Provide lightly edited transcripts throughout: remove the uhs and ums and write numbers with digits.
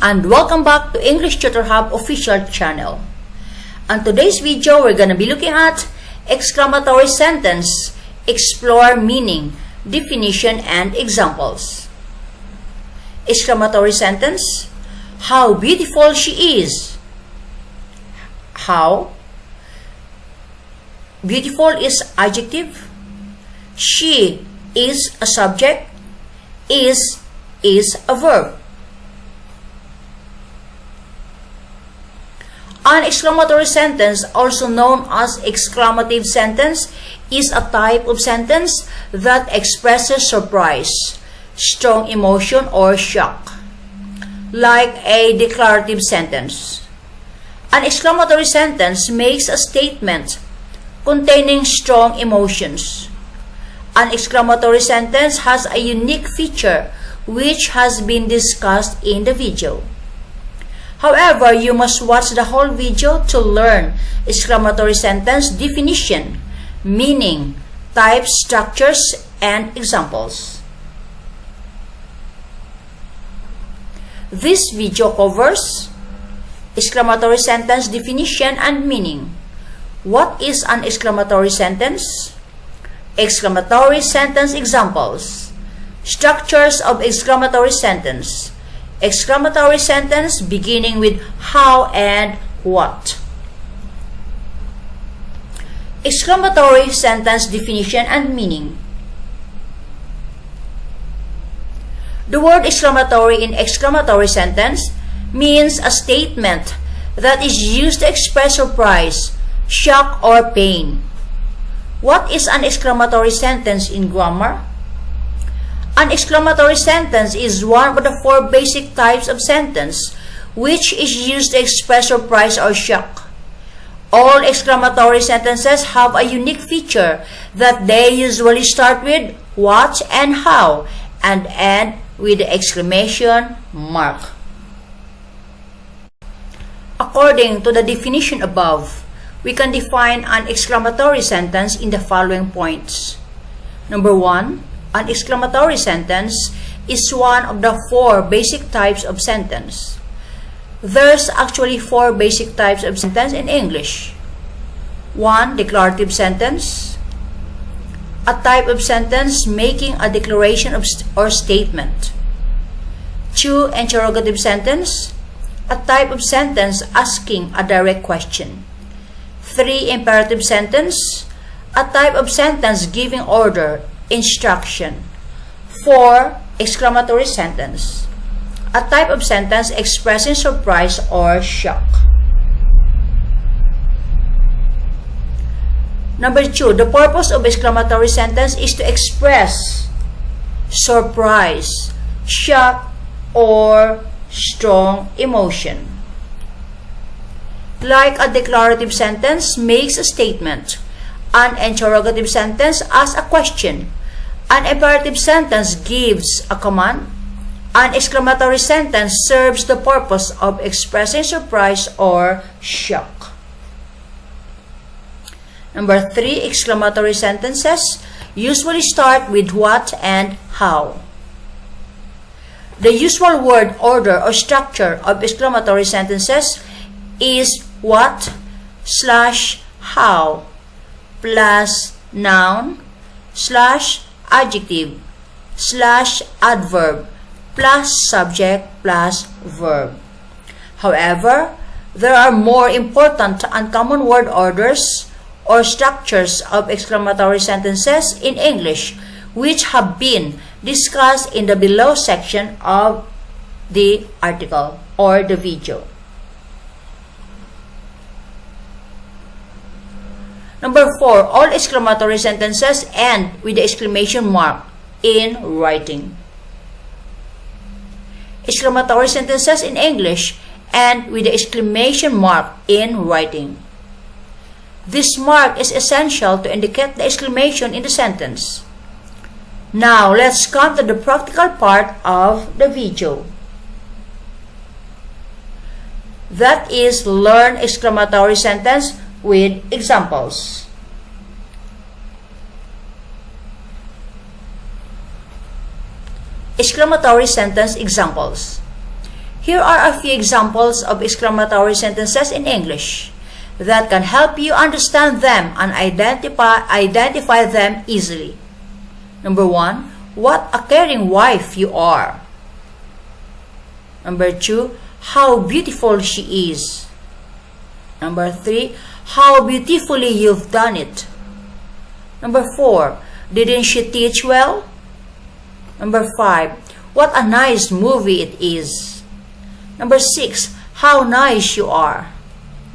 and welcome back to English Tutor Hub official channel. On today's video, we're gonna be looking at exclamatory sentence, explore meaning, definition, and examples. Exclamatory sentence: how beautiful she is. How beautiful is adjective. She is a subject. Is a verb. An exclamatory sentence, also known as exclamative sentence, is a type of sentence that expresses surprise, strong emotion, or shock, like a declarative sentence. An exclamatory sentence makes a statement containing strong emotions. An exclamatory sentence has a unique feature which has been discussed in the video. However, you must watch the whole video to learn exclamatory sentence definition, meaning, types, structures, and examples. This video covers exclamatory sentence definition and meaning. What is an exclamatory sentence? Exclamatory sentence examples. Structures of exclamatory sentence. Exclamatory sentence beginning with how and what. Exclamatory sentence definition and meaning. The word exclamatory in exclamatory sentence means a statement that is used to express surprise, shock, or pain. What is an exclamatory sentence in grammar? An exclamatory sentence is one of the four basic types of sentence which is used to express surprise or shock. All exclamatory sentences have a unique feature that they usually start with what and how and end with the exclamation mark. According to the definition above, we can define an exclamatory sentence in the following points. Number 1, an exclamatory sentence is one of the four basic types of sentence. There's actually four basic types of sentence in English. 1, declarative sentence, a type of sentence making a declaration or statement. 2, interrogative sentence, a type of sentence asking a direct question. 3, imperative sentence, a type of sentence giving order, instruction. 4, exclamatory sentence, a type of sentence expressing surprise or shock. Number 2, the purpose of exclamatory sentence is to express surprise, shock, or strong emotion. Like a declarative sentence makes a statement, an interrogative sentence asks a question, an imperative sentence gives a command, an exclamatory sentence serves the purpose of expressing surprise or shock. Number 3, exclamatory sentences usually start with what and how. The usual word order or structure of exclamatory sentences is what / how plus noun / adjective / adverb plus subject plus verb. However, there are more important and common word orders or structures of exclamatory sentences in English which have been discussed in the below section of the article or the video. Number 4, all exclamatory sentences end with the exclamation mark in writing. Exclamatory sentences in English end with the exclamation mark in writing. This mark is essential to indicate the exclamation in the sentence. Now, let's come to the practical part of the video. That is, learn exclamatory sentence with examples. Exclamatory sentence examples. Here are a few examples of exclamatory sentences in English that can help you understand them and identify them easily. Number 1, what a caring wife you are. Number 2, how beautiful she is. Number 3, how beautifully you've done it. Number 4, didn't she teach well? Number 5, what a nice movie it is. Number 6, how nice you are.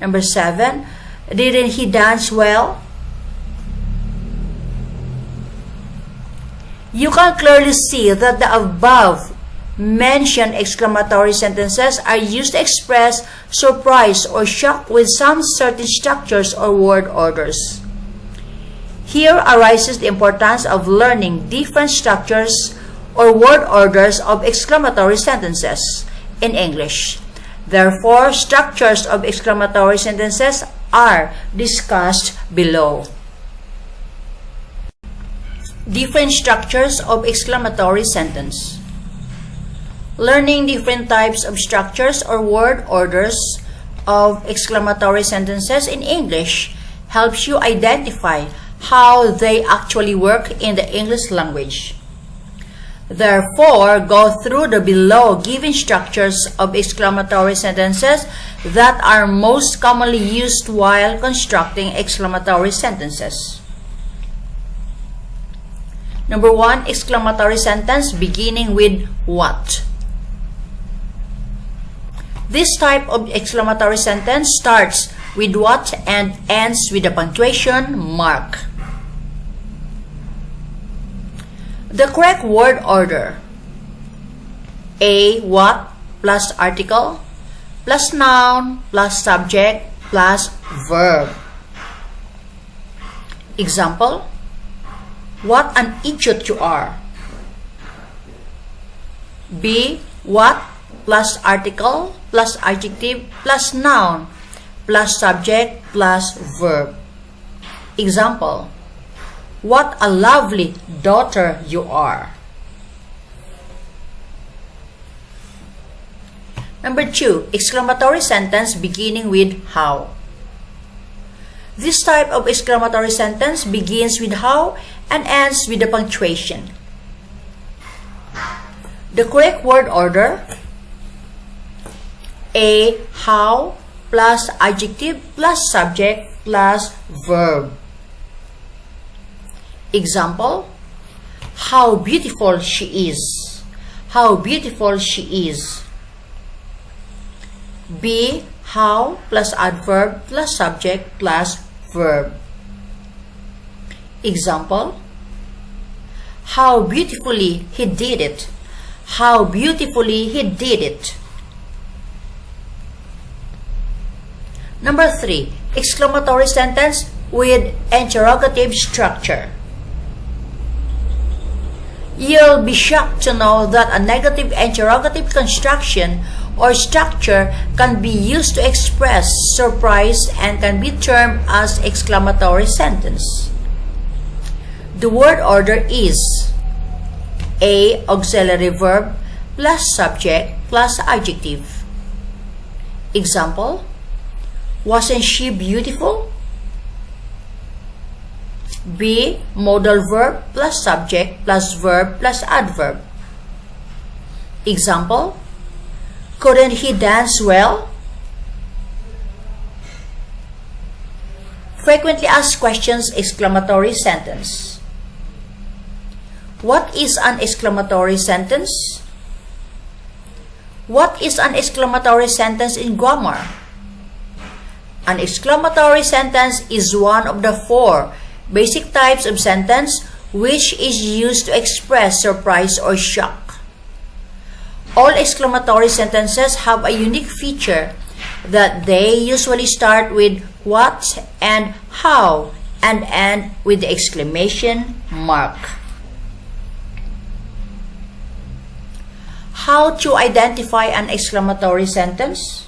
Number 7, didn't he dance well? You can clearly see that the above mentioned exclamatory sentences are used to express surprise or shock with some certain structures or word orders. Here arises the importance of learning different structures or word orders of exclamatory sentences in English. Therefore, structures of exclamatory sentences are discussed below. Different structures of exclamatory sentence. Learning different types of structures or word orders of exclamatory sentences in English helps you identify how they actually work in the English language. Therefore, go through the below given structures of exclamatory sentences that are most commonly used while constructing exclamatory sentences. Number 1, exclamatory sentence beginning with what. This type of exclamatory sentence starts with what and ends with a punctuation mark. The correct word order: A. What plus article plus noun plus subject plus verb. Example: what an idiot you are. B. What plus article plus adjective plus noun plus subject plus verb. Example: what a lovely daughter you are. Number 2, exclamatory sentence beginning with how. This type of exclamatory sentence begins with how and ends with a punctuation. The correct word order: A. How plus adjective plus subject plus verb. Example: how beautiful she is. How beautiful she is. B. How plus adverb plus subject plus verb. Example: how beautifully he did it. How beautifully he did it. Number 3, exclamatory sentence with interrogative structure. You'll be shocked to know that a negative interrogative construction or structure can be used to express surprise and can be termed as exclamatory sentence. The word order is A. Auxiliary verb plus subject plus adjective. Example: wasn't she beautiful? B. Modal verb plus subject plus verb plus adverb. Example: couldn't he dance well? Frequently asked questions exclamatory sentence. What is an exclamatory sentence? What is an exclamatory sentence in grammar? An exclamatory sentence is one of the 4 basic types of sentence which is used to express surprise or shock. All exclamatory sentences have a unique feature that they usually start with what and how and end with the exclamation mark. How to identify an exclamatory sentence?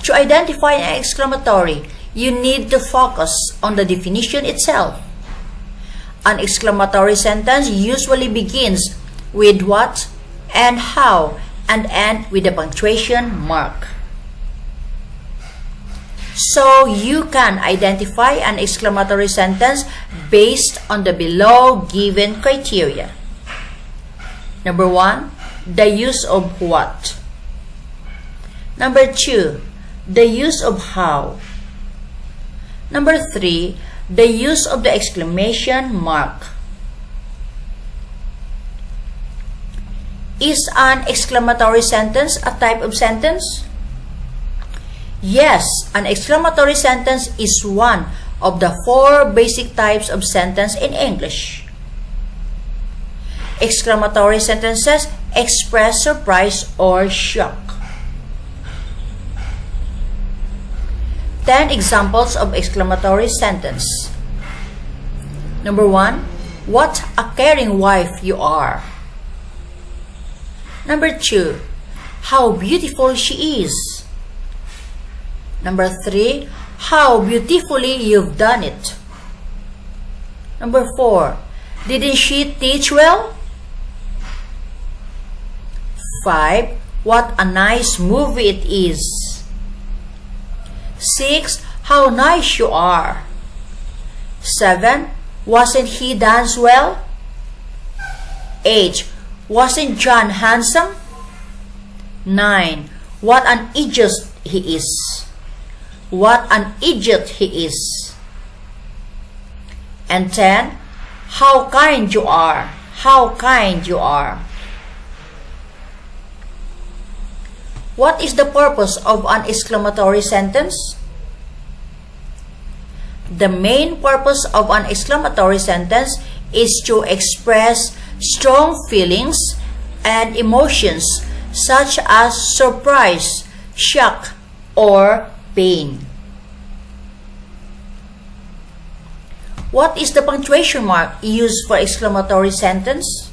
To identify an exclamatory, you need to focus on the definition itself. An exclamatory sentence usually begins with what and how and end with a punctuation mark. So you can identify an exclamatory sentence based on the below given criteria. Number 1, the use of what. Number 2, the use of how. Number 3, the use of the exclamation mark. Is an exclamatory sentence a type of sentence? Yes, an exclamatory sentence is one of the 4 basic types of sentence in English. Exclamatory sentences express surprise or shock. 10 examples of exclamatory sentence. Number 1, what a caring wife you are. Number 2, how beautiful she is. Number 3, how beautifully you've done it. Number 4, didn't she teach well? 5, what a nice movie it is. 6, how nice you are. 7, wasn't he dance well? 8, wasn't John handsome? 9, what an idiot he is. What an idiot he is. And 10, how kind you are. How kind you are. What is the purpose of an exclamatory sentence? The main purpose of an exclamatory sentence is to express strong feelings and emotions such as surprise, shock, or pain. What is the punctuation mark used for exclamatory sentence?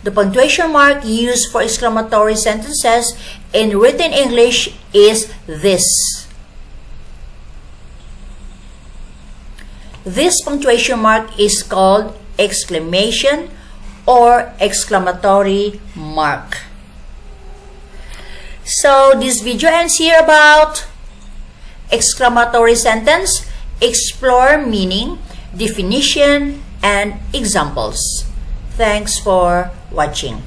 The punctuation mark used for exclamatory sentences in written English is this. This punctuation mark is called exclamation or exclamatory mark. So this video ends here about exclamatory sentence. Explore meaning, definition, and examples. Thanks for watching.